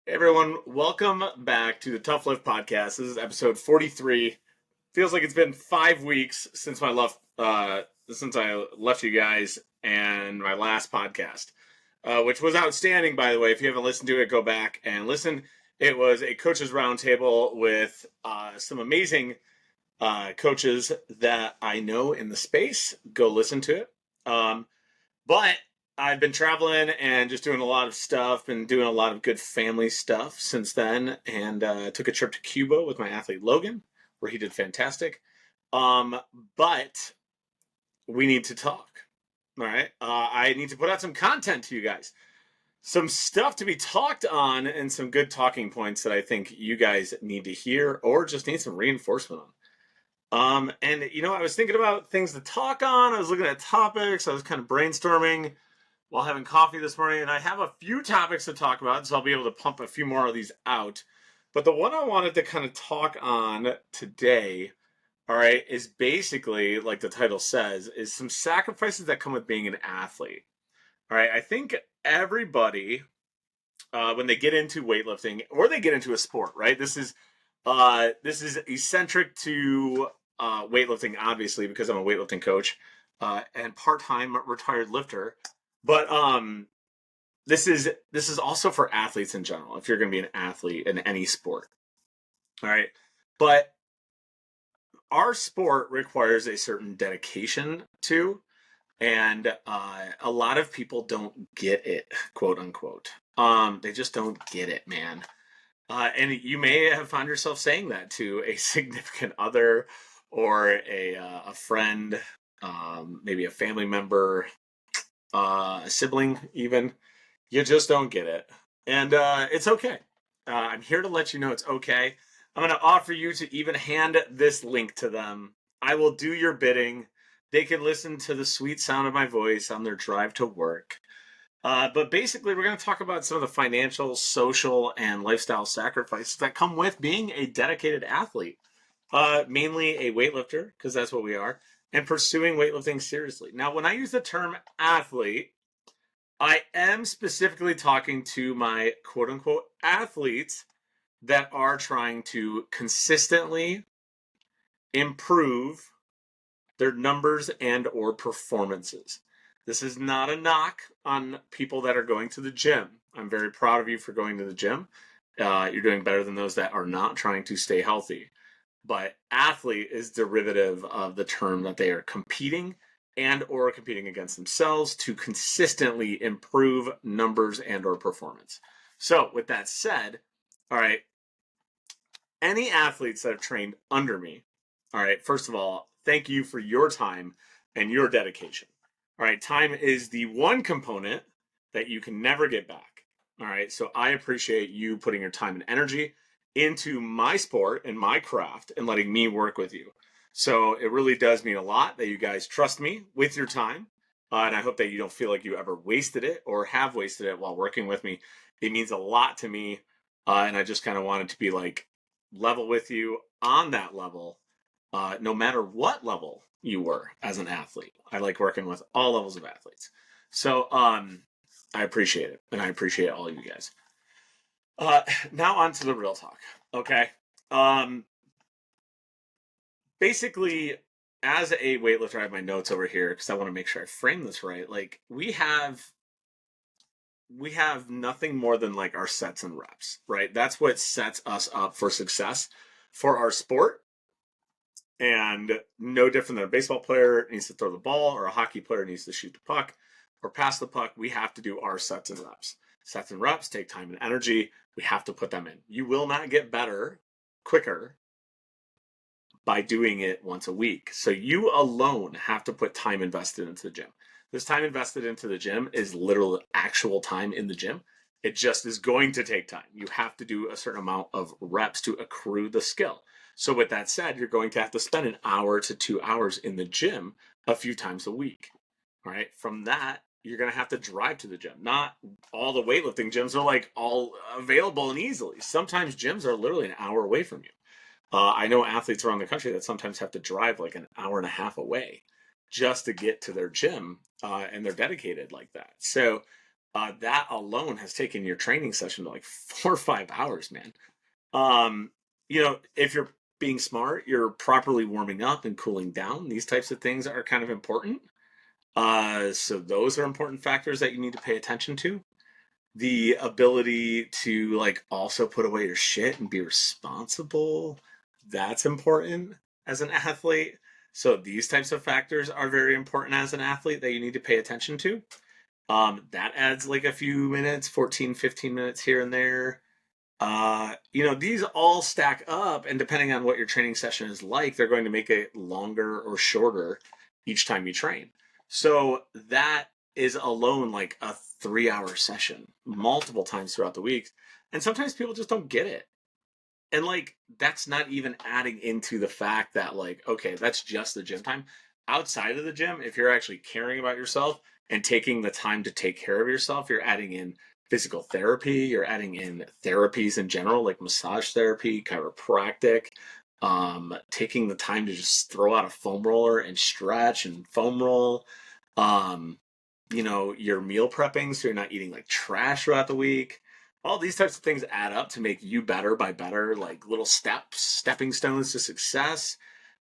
Hey everyone, welcome back to the Tough Lift Podcast. This is episode 43. Feels like it's been 5 weeks since I left you guys and my last podcast, which was outstanding, by the way. If you haven't listened to it, go back and listen. It was a coaches roundtable with some amazing coaches that I know in the space. Go listen to it. But I've been traveling and just doing a lot of stuff, been doing a lot of good family stuff since then, and took a trip to Cuba with my athlete Logan, where he did fantastic. Um, but we need to talk. All right. I need to put out some content to you guys, some stuff to be talked on, and some good talking points that I think you guys need to hear or just need some reinforcement on. And I was thinking about things to talk on. I was looking at topics. I was kind of brainstorming while having coffee this morning, and I have a few topics to talk about, so I'll be able to pump a few more of these out. But the one I wanted to kind of talk on today, all right, is basically, like the title says, is some sacrifices that come with being an athlete. All right, I think everybody, when they get into weightlifting or they get into a sport, right? This is eccentric to weightlifting, obviously, because I'm a weightlifting coach and part-time retired lifter. But this is also for athletes in general. If you're going to be an athlete in any sport, all right. But our sport requires a certain dedication to, and a lot of people don't get it, quote unquote. They just don't get it, man. And you may have found yourself saying that to a significant other or a friend, maybe a family member, a sibling, even. You just don't get it. And it's okay. I'm here to let you know it's okay. I'm going to offer you to even hand this link to them. I will do your bidding. They can listen to the sweet sound of my voice on their drive to work. But basically, we're going to talk about some of the financial, social, and lifestyle sacrifices that come with being a dedicated athlete, mainly a weightlifter, because that's what we are, and pursuing weightlifting seriously. Now, when I use the term athlete, I am specifically talking to my quote unquote athletes that are trying to consistently improve their numbers and or performances. This is not a knock on people that are going to the gym. I'm very proud of you for going to the gym. You're doing better than those that are not trying to stay healthy. But athlete is derivative of the term that they are competing and or competing against themselves to consistently improve numbers and or performance. So with that said, all right, any athletes that have trained under me, all right, first of all, thank you for your time and your dedication. All right, time is the one component that you can never get back. All right, so I appreciate you putting your time and energy into my sport and my craft and letting me work with you. So it really does mean a lot that you guys trust me with your time. And I hope that you don't feel like you ever wasted it or have wasted it while working with me. It means a lot to me. And I just kind of wanted to be like level with you on that level, no matter what level you were as an athlete. I like working with all levels of athletes. So I appreciate it. And I appreciate all you guys. Uh, Now on to the real talk. Okay. Um, Basically, as a weightlifter, I have my notes over here because I want to make sure I frame this right. Like we have nothing more than like our sets and reps, right? That's what sets us up for success for our sport. And no different than a baseball player needs to throw the ball or a hockey player needs to shoot the puck or pass the puck. We have to do our sets and reps. Sets and reps take time and energy. We have to put them in. You will not get better quicker by doing it once a week. So you alone have to put time invested into the gym. This time invested into the gym is literal actual time in the gym. It just is going to take time. You have to do a certain amount of reps to accrue the skill. So with that said, you're going to have to spend an hour to 2 hours in the gym a few times a week. All right. From that, you're going to have to drive to the gym. Not all the weightlifting gyms are like all available and easily. Sometimes gyms are literally an hour away from you. I know athletes around the country that sometimes have to drive like an hour and a half away just to get to their gym, and they're dedicated like that. So that alone has taken your training session to like 4 or 5 hours, man. Um, if you're being smart, you're properly warming up and cooling down. These types of things are kind of important. So those are important factors that you need to pay attention to. The ability to like also put away your shit and be responsible, that's important as an athlete. So these types of factors are very important as an athlete that you need to pay attention to. That adds like a few minutes, 14, 15 minutes here and there. These all stack up, and depending on what your training session is like, they're going to make it longer or shorter each time you train. So that is alone like a 3 hour session multiple times throughout the week. And sometimes people just don't get it. And like, that's not even adding into the fact that, like, okay, that's just the gym time. Outside of the gym, if you're actually caring about yourself and taking the time to take care of yourself, you're adding in physical therapy, you're adding in therapies in general, like massage therapy, chiropractic, taking the time to just throw out a foam roller and stretch and foam roll. Um, you're meal prepping, so you're not eating like trash throughout the week. All these types of things add up to make you better by better, like little stepping stones to success.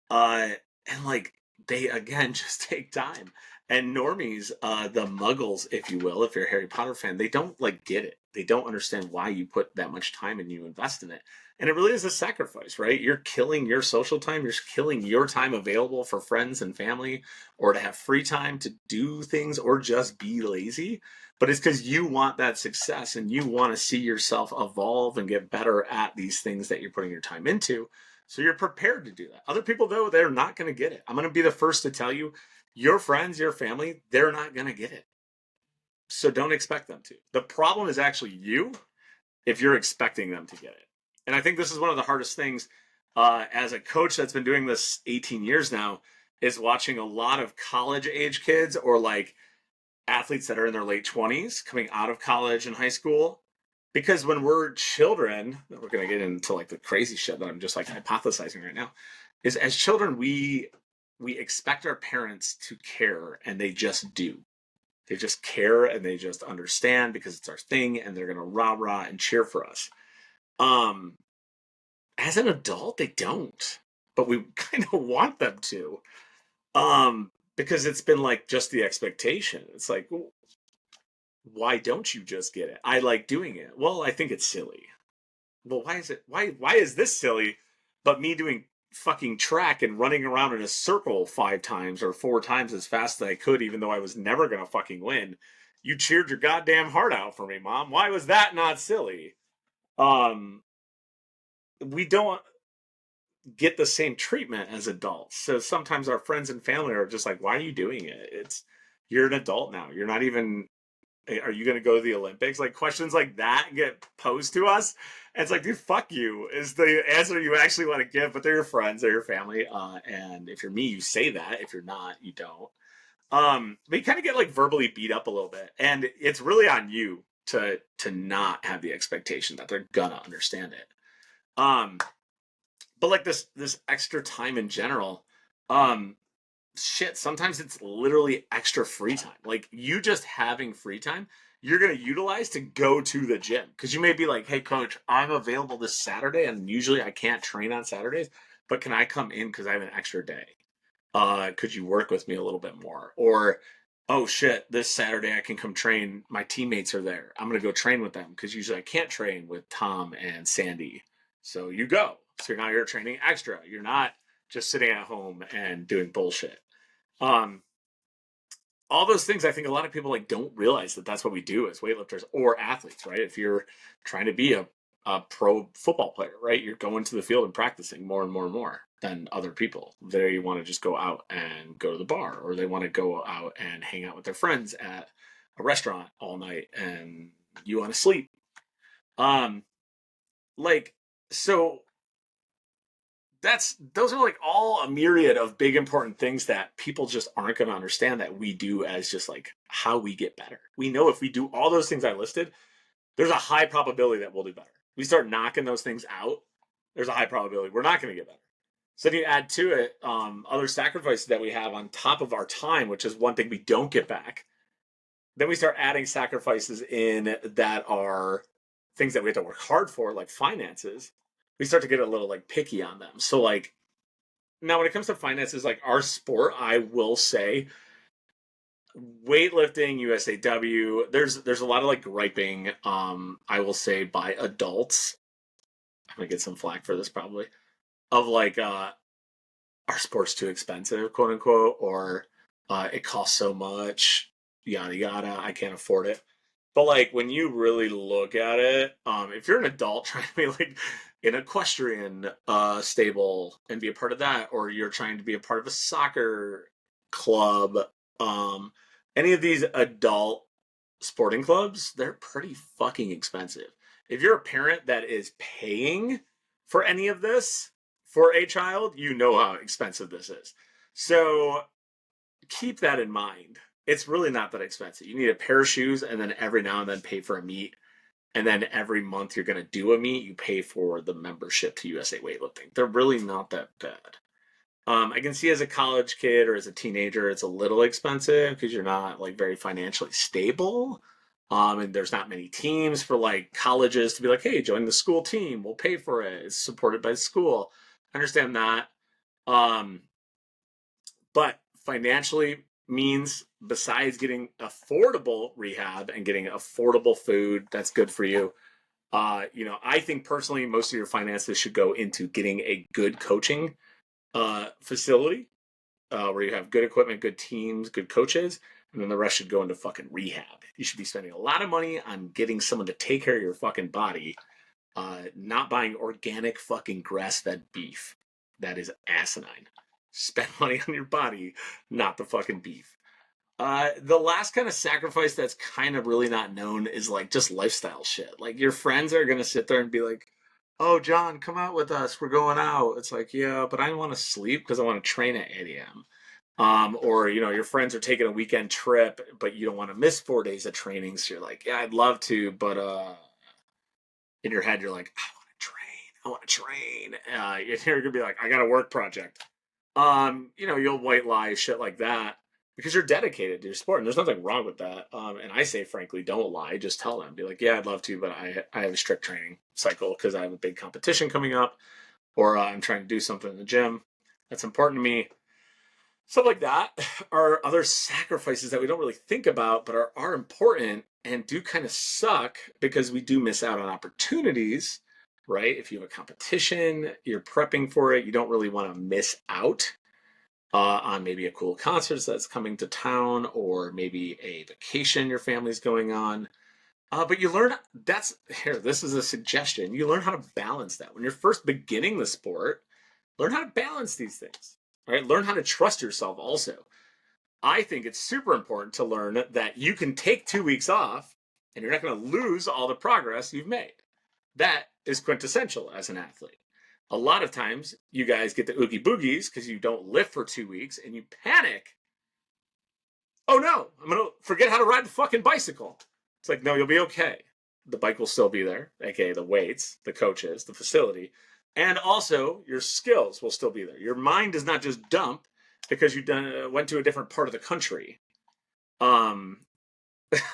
Uh, and like they again just take time. And normies, the muggles, if you will, if you're a Harry Potter fan, they don't like get it. They don't understand why you put that much time and you invest in it. And it really is a sacrifice, right? You're killing your social time. You're killing your time available for friends and family, or to have free time to do things, or just be lazy. But it's because you want that success and you want to see yourself evolve and get better at these things that you're putting your time into. So you're prepared to do that. Other people, though, they're not going to get it. I'm going to be the first to tell you, your friends, your family, they're not going to get it. So don't expect them to. The problem is actually you if you're expecting them to get it. And I think this is one of the hardest things as a coach that's been doing this 18 years now, is watching a lot of college age kids, or like athletes that are in their late 20s coming out of college and high school. Because when we're children, we're going to get into like the crazy shit that I'm just like hypothesizing right now, is as children, we expect our parents to care, and they just do. They just care and they just understand because it's our thing, and they're going to rah rah and cheer for us. Um, as an adult, they don't, but we kind of want them to. Because it's been like just the expectation. It's like, well, why don't you just get it? I like doing it. Well, I think it's silly. Well, why is it? Why is this silly? But me doing fucking track and running around in a circle 5 times or 4 times as fast as I could, even though I was never gonna fucking win. You cheered your goddamn heart out for me, Mom. Why was that not silly? Um, we don't get the same treatment as adults. So sometimes our friends and family are just like, "Why are you doing it? You're an adult now. You're not even. Are you going to go to the Olympics?" Like questions like that get posed to us. And it's like, dude, fuck you is the answer you actually want to give, but they're your friends, they're your family. And if you're me, you say that. If you're not, you don't. But you kind of get like verbally beat up a little bit. And it's really on you to not have the expectation that they're gonna understand it. Um, but like this extra time in general, um, shit, sometimes it's literally extra free time. Like you just having free time, you're going to utilize to go to the gym. Because you may be like, hey, coach, I'm available this Saturday, and usually I can't train on Saturdays, but can I come in because I have an extra day? Could you work with me a little bit more? Or, oh shit, this Saturday I can come train. My teammates are there. I'm going to go train with them because usually I can't train with Tom and Sandy. So you go. So now you're training extra. You're not just sitting at home and doing bullshit. Um, all those things, I think a lot of people like don't realize that that's what we do as weightlifters or athletes, right? If you're trying to be a pro football player, right? You're going to the field and practicing more and more and more than other people. They want to just go out and go to the bar, or they want to go out and hang out with their friends at a restaurant all night, and you want to sleep. Um, like, so those are like all a myriad of big important things that people just aren't going to understand that we do as just like how we get better. We know if we do all those things I listed, there's a high probability that we'll do better. We start knocking those things out, there's a high probability we're not going to get better. So then you add to it other sacrifices that we have on top of our time, which is one thing we don't get back. then we start adding sacrifices in that are things that we have to work hard for, like finances. We start to get a little like picky on them. So like now when it comes to finances, like our sport, I will say weightlifting, USAW, there's a lot of like griping, I will say by adults. I'm gonna get some flack for this probably. Of like our sport's too expensive, quote unquote, or it costs so much, yada yada, I can't afford it. But like when you really look at it, if you're an adult trying to be like an equestrian stable and be a part of that, or you're trying to be a part of a soccer club, um, any of these adult sporting clubs, they're pretty fucking expensive. If you're a parent that is paying for any of this for a child, you know how expensive this is. So keep that in mind. It's really not that expensive. You need a pair of shoes and then every now and then pay for a meet. And then every month you're going to do a meet, you pay for the membership to USA Weightlifting. They're really not that bad. I can see as a college kid or as a teenager, it's a little expensive because you're not like very financially stable. And there's not many teams for like colleges to be like, hey, join the school team. We'll pay for it. It's supported by the school. I understand that. Um, but financially means besides getting affordable rehab and getting affordable food that's good for you, I think personally most of your finances should go into getting a good coaching facility where you have good equipment, good teams, good coaches, and then the rest should go into fucking rehab. You should be spending a lot of money on getting someone to take care of your fucking body, not buying organic fucking grass-fed beef. That is asinine. Spend money on your body, not the fucking beef. The last kind of sacrifice that's kind of really not known is like just lifestyle shit. Like your friends are gonna sit there and be like, "Oh, John, come out with us. We're going out." It's like, yeah, but I want to sleep because I want to train at 8 a.m. Or your friends are taking a weekend trip, but you don't want to miss 4 days of training. So you're like, yeah, I'd love to, but in your head you're like, I want to train. I want to train. You're gonna be like, I got a work project. You'll white lie shit like that because you're dedicated to your sport, and there's nothing wrong with that. And I say, frankly, don't lie. Just tell them. Be like, yeah, I'd love to, but I have a strict training cycle because I have a big competition coming up, or I'm trying to do something in the gym that's important to me. Stuff like that are other sacrifices that we don't really think about, but are important and do kind of suck because we do miss out on opportunities, right? If you have a competition, you're prepping for it, you don't really want to miss out on maybe a cool concert that's coming to town or maybe a vacation your family's going on. But you learn this is a suggestion. You learn how to balance that. When you're first beginning the sport, learn how to balance these things. Right? Learn how to trust yourself also. I think it's super important to learn that you can take 2 weeks off and you're not going to lose all the progress you've made. That is quintessential as an athlete. A lot of times you guys get the oogie boogies because you don't lift for 2 weeks and you panic. Oh no, I'm going to forget how to ride the fucking bicycle. It's like, no, you'll be okay. The bike will still be there, aka the weights, the coaches, the facility, and also your skills will still be there. Your mind does not just dump because you went to a different part of the country. Um,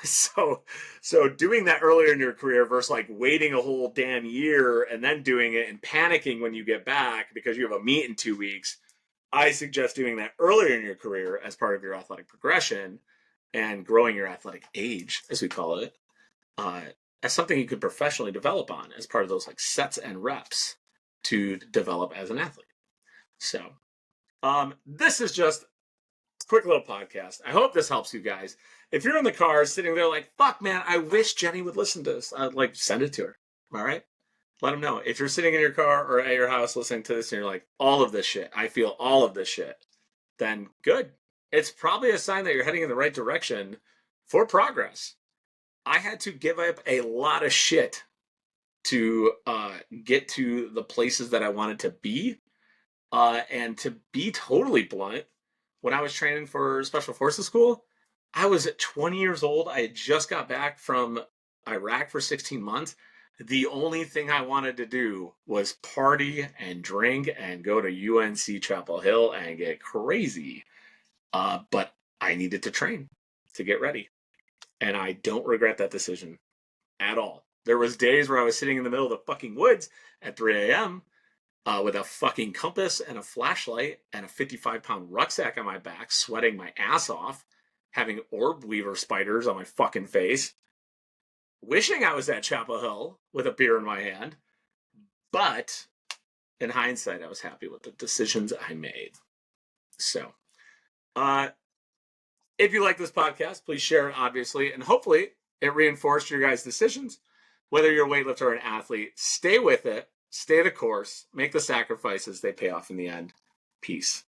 so doing that earlier in your career versus like waiting a whole damn year and then doing it and panicking when you get back because you have a meet in 2 weeks, I suggest doing that earlier in your career as part of your athletic progression and growing your athletic age, as we call it, uh, as something you could professionally develop on as part of those like sets and reps to develop as an athlete. So this is just a quick little podcast. I hope this helps you guys. If you're in the car sitting there like, fuck man, I wish Jenny would listen to this, I'd like send it to her. All right. Let them know. If you're sitting in your car or at your house listening to this and you're like, all of this shit, I feel all of this shit, then good. It's probably a sign that you're heading in the right direction for progress. I had to give up a lot of shit to get to the places that I wanted to be. And to be totally blunt, when I was training for Special Forces School, I was 20 years old. I had just got back from Iraq for 16 months. The only thing I wanted to do was party and drink and go to UNC Chapel Hill and get crazy. But I needed to train to get ready. And I don't regret that decision at all. There was days where I was sitting in the middle of the fucking woods at 3 a.m. With a fucking compass and a flashlight and a 55-pound rucksack on my back, sweating my ass off, having orb weaver spiders on my fucking face, wishing I was at Chapel Hill with a beer in my hand. But in hindsight, I was happy with the decisions I made. So, if you like this podcast, please share it, obviously, and hopefully it reinforced your guys' decisions. Whether you're a weightlifter or an athlete, stay with it, stay the course, make the sacrifices, they pay off in the end. Peace.